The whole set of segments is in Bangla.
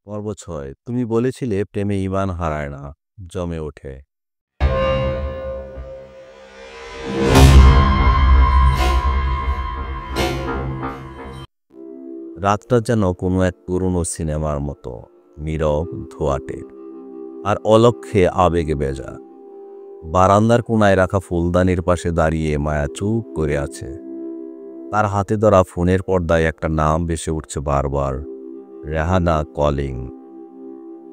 পর্ব ৬। তুমি বলেছিলে প্রেমে ঈমান হারায় না, জমে ওঠে। রাতটা যেন কোনো এক পুরনো সিনেমার মতো, নীরব, ধোঁয়াটে, আর অলক্ষ্যে আবেগে ভেজা। বারান্দার কোনায় রাখা ফুলদানির পাশে দাঁড়িয়ে মায়া চুপ করে আছে। তার হাতে ধরা ফোনের পর্দায় একটা নাম ভেসে উঠছে বারবার, রেহানা কলিং।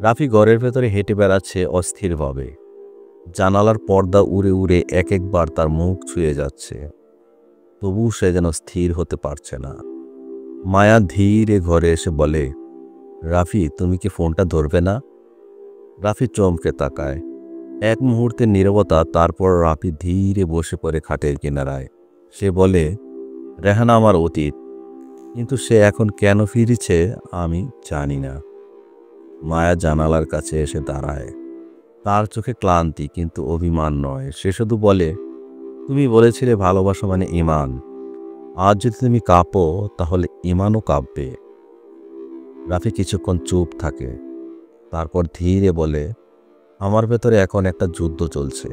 রাফি ঘরের ভেতরে হেঁটে বেড়াচ্ছে অস্থিরভাবে। জানালার পর্দা উড়ে উড়ে এক একবার তার মুখ ছুঁয়ে যাচ্ছে, তবু সে যেন স্থির হতে পারছে না। মায়া ধীরে ঘরে এসে বলে, রাফি, তুমি কি ফোনটা ধরবে না? রাফি চমকে তাকায়। এক মুহূর্তের নীরবতা, তারপর রাফি ধীরে বসে পড়ে খাটের কিনারায়। সে বলে, রেহানা আমার অতীত, কিন্তু সে এখন কেন ফিরেছে আমি জানি না। মায়া জানালার কাছে এসে দাঁড়ায়। তার চোখে ক্লান্তি, কিন্তু অভিমান নয়। সে শুধু বলে, তুমি বলেছিলে ভালোবাসা মানে ঈমান। আজ যদি তুমি কাঁপো, তাহলে ঈমানও কাঁপবে। রাফি কিছুক্ষণ চুপ থাকে, তারপর ধীরে বলে, আমার ভেতরে এখন একটা যুদ্ধ চলছে।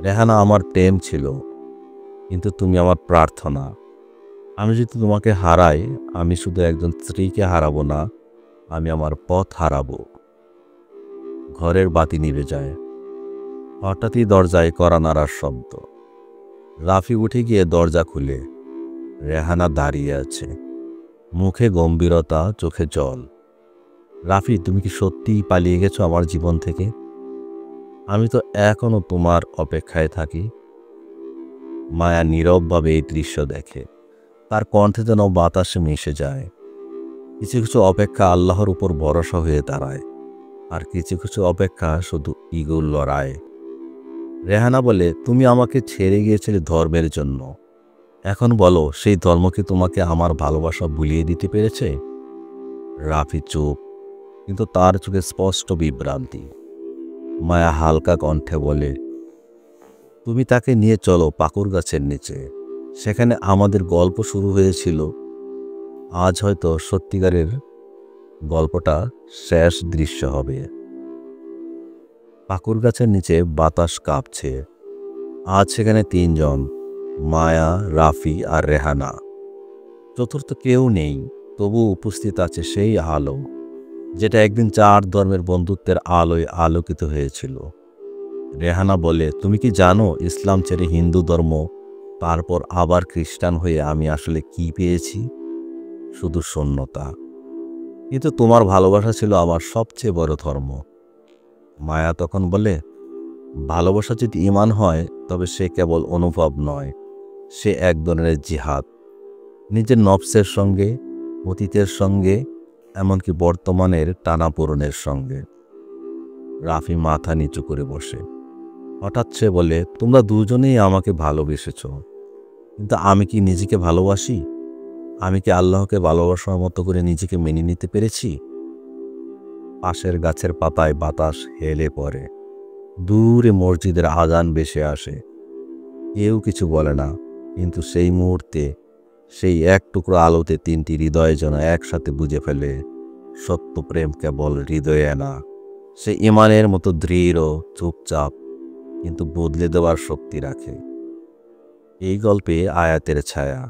রেহানা আমার প্রেম ছিল, কিন্তু তুমি আমার প্রার্থনা। আমি যদি তোমাকে হারাই, আমি শুধু একজন স্ত্রীকে হারাবো না, আমি আমার পথ হারাবো। ঘরের বাতি নিভে যায়। হঠাৎই দরজায় কড়া নাড়ার শব্দ। রাফি উঠে গিয়ে দরজা খুলে। রেহানা দাঁড়িয়ে আছে, মুখে গম্ভীরতা, চোখে জল। রাফি, তুমি কি সত্যিই পালিয়ে গেছো আমার জীবন থেকে? আমি তো এখনো তোমার অপেক্ষায় থাকি। মায়া নীরবভাবে এই দৃশ্য দেখে। তার কণ্ঠে যেন বাতাসে মিশে যায়। কিছু কিছু অপেক্ষা আল্লাহর উপর ভরসা হয়ে দাঁড়ায়, আর কিছু কিছু অপেক্ষা শুধু ইগোর লড়াই। রেহানা বলে, তুমি আমাকে ছেড়ে গিয়েছিলে ধর্মের জন্য। এখন বলো, সেই ধর্ম কি তোমাকে আমার ভালোবাসা ভুলিয়ে দিতে পেরেছে? রাফি চুপ, কিন্তু তার চোখে স্পষ্ট বিভ্রান্তি। মায়া হালকা কণ্ঠে বলে, তুমি তাকে নিয়ে চলো পাকুর গাছের নিচে। সেখানে আমাদের গল্প শুরু হয়েছিল। আজ হয়তো সত্যিকারের গল্পটা শেষ দৃশ্য হবে। পাকুর গাছের নিচে বাতাস কাঁপছে। আজ সেখানে তিনজন, মায়া, রাফি আর রেহানা। চতুর্থ কেউ নেই, তবু উপস্থিত আছে সেই আলো, যেটা একদিন চার ধর্মের বন্ধুত্বের আলোয় আলোকিত হয়েছিল। রেহানা বলে, তুমি কি জানো ইসলাম ছেড়ে হিন্দু ধর্ম, তারপর আবার খ্রিস্টান হয়ে আমি আসলে কি পেয়েছি? শুধু শূন্যতা। কিন্তু তোমার ভালোবাসা ছিল আমার সবচেয়ে বড় ধর্ম। মায়া তখন বলে, ভালোবাসা যদি ঈমান হয়, তবে সে কেবল অনুভব নয়, সে এক ধরনের জিহাদ। নিজের নফসের সঙ্গে, অতীতের সঙ্গে, এমনকি বর্তমানের টানাপোড়েনের সঙ্গে। রাফি মাথা নিচু করে বসে। হঠাৎ সে বলে, তোমরা দুজনেই আমাকে ভালোবেসেছ, কিন্তু আমি কি নিজেকে ভালোবাসি? আমি কি আল্লাহকে ভালোবাসার মতো করে নিজেকে মেনে নিতে পেরেছি? পাশের গাছের পাতায় বাতাস হেলে পড়ে। দূরে মসজিদের আজান ভেসে আসে। কেউ কিছু বলে না, কিন্তু সেই মুহূর্তে, সেই এক টুকরো আলোতে তিনটি হৃদয় যেন একসাথে বুঝে ফেলে, সত্য প্রেম কেবল হৃদয়ে না, সে ঈমানের মতো দৃঢ়, চুপচাপ, কিন্তু বদলে দেওয়ার শক্তি রাখে। এই গল্পে আয়াতের ছায়া।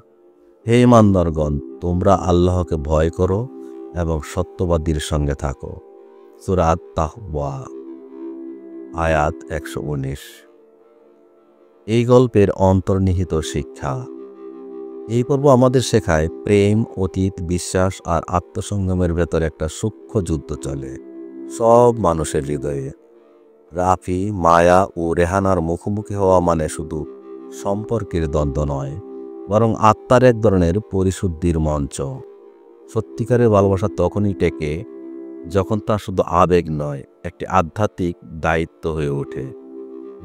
হে ঈমানদারগণ, তোমরা আল্লাহকে ভয় করো এবং সত্যবাদীর সঙ্গে থাকো। সূরা আত-তাওবা, আয়াত ১১৯। এই গল্পের অন্তর্নিহিত শিক্ষা। এই পর্ব আমাদের শেখায়, প্রেম, অতীত, বিশ্বাস আর আত্মসংযমের ভেতর একটা সূক্ষ্ম যুদ্ধ চলে সব মানুষের হৃদয়ে। রাফি, মায়া ও রেহানার মুখোমুখি হওয়া মানে শুধু সম্পর্কের দ্বন্দ্ব নয়, বরং আত্মার এক ধরনের পরিশুদ্ধির মঞ্চ। সত্যিকারের ভালোবাসা তখনই টেকে যখন তা শুধু আবেগ নয়, একটি আধ্যাত্মিক দায়িত্ব হয়ে ওঠে,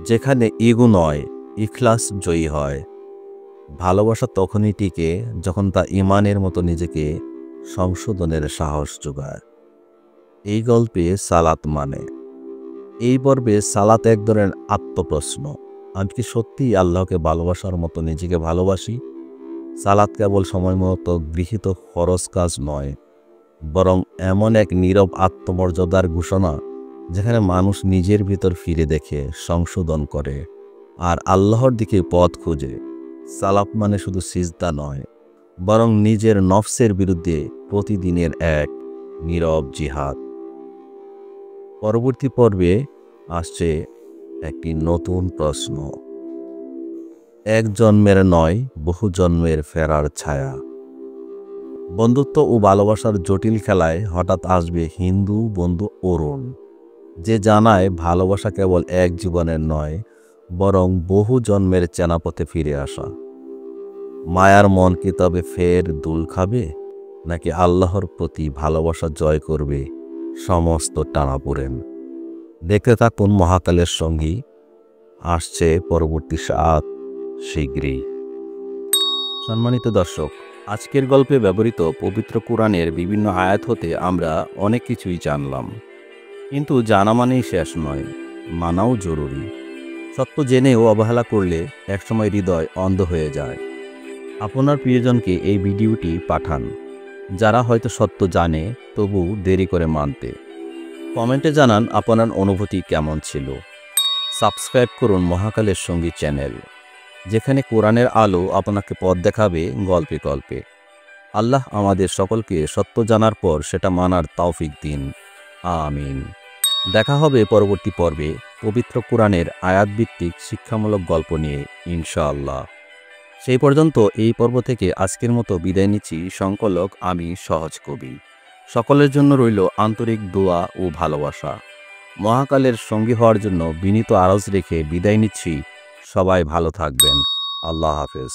যেখানে ইগো নয়, ইখলাস জয়ী হয়। ভালোবাসা তখনই টিকে যখন তা ঈমানের মতো নিজেকে সংশোধনের সাহস যোগায়। এই গল্পে সালাত মানে, এই পর্বে সালাত এক ধরনের আত্মপ্রশ্ন। আমি কি সত্যিই আল্লাহকে ভালোবাসার মতো নিজেকে ভালোবাসি? সালাত কেবল সময় মতো গৃহীত ফরজ কাজ নয়, বরং এমন এক নীরব আত্মমর্যাদার ঘোষণা যেখানে মানুষ নিজের ভিতর ফিরে দেখে, সংশোধন করে আর আল্লাহর দিকে পথ খুঁজে। সালাত মানে শুধু সিজদা নয়, বরং নিজের নফসের বিরুদ্ধে প্রতিদিনের এক নীরব জিহাদ। পরবর্তী পর্বে আসছে একটি নতুন প্রশ্ন। এক জন্মের নয়, বহু জন্মের ফেরার ছায়া। বন্ধুত্ব ও ভালোবাসার জটিল খেলায় হঠাৎ আসবে হিন্দু বন্ধু অরুণ, যে জানায় ভালোবাসা কেবল এক জীবনের নয়, বরং বহু জন্মের চেনাপথে ফিরে আসা। মায়ার মন কি তবে ফের দোল খাবে, নাকি আল্লাহর প্রতি ভালোবাসা জয় করবে সমস্ত টানাপোড়েন? দেখতে থাকুন মহাকালের সঙ্গী। আসছে পরবর্তী সাত শীঘ্রই। সম্মানিত দর্শক, আজকের গল্পে ব্যবহৃত পবিত্র কোরআনের বিভিন্ন আয়াত হতে আমরা অনেক কিছুই জানলাম, কিন্তু জানা মানেই শেষ নয়, মানাও জরুরি। সত্য জেনেও অবহেলা করলে একসময় হৃদয় অন্ধ হয়ে যায়। আপনার প্রিয়জনকে এই ভিডিওটি পাঠান, যারা হয়তো সত্য জানে তবু দেরি করে মানতে। কমেন্টে জানান আপনার অনুভূতি কেমন ছিল। সাবস্ক্রাইব করুন মহাকালের সঙ্গী চ্যানেল, যেখানে কোরআনের আলো আপনাকে পথ দেখাবে গল্পে গল্পে। আল্লাহ আমাদের সকলকে সত্য জানার পর সেটা মানার তৌফিক দিন। আমিন। দেখা হবে পরবর্তী পর্বে পবিত্র কোরআনের আয়াতভিত্তিক শিক্ষামূলক গল্প নিয়ে, ইনশাআল্লাহ। সেই পর্যন্ত এই পর্ব থেকে আজকের মতো বিদায় নিচ্ছি। সংকলক আমি সহজ কবি। সকলের জন্য রইল আন্তরিক দোয়া ও ভালোবাসা। মহাকালের সঙ্গী হওয়ার জন্য বিনীত আরজ রেখে বিদায় নিচ্ছি। সবাই ভালো থাকবেন। আল্লাহ হাফেজ।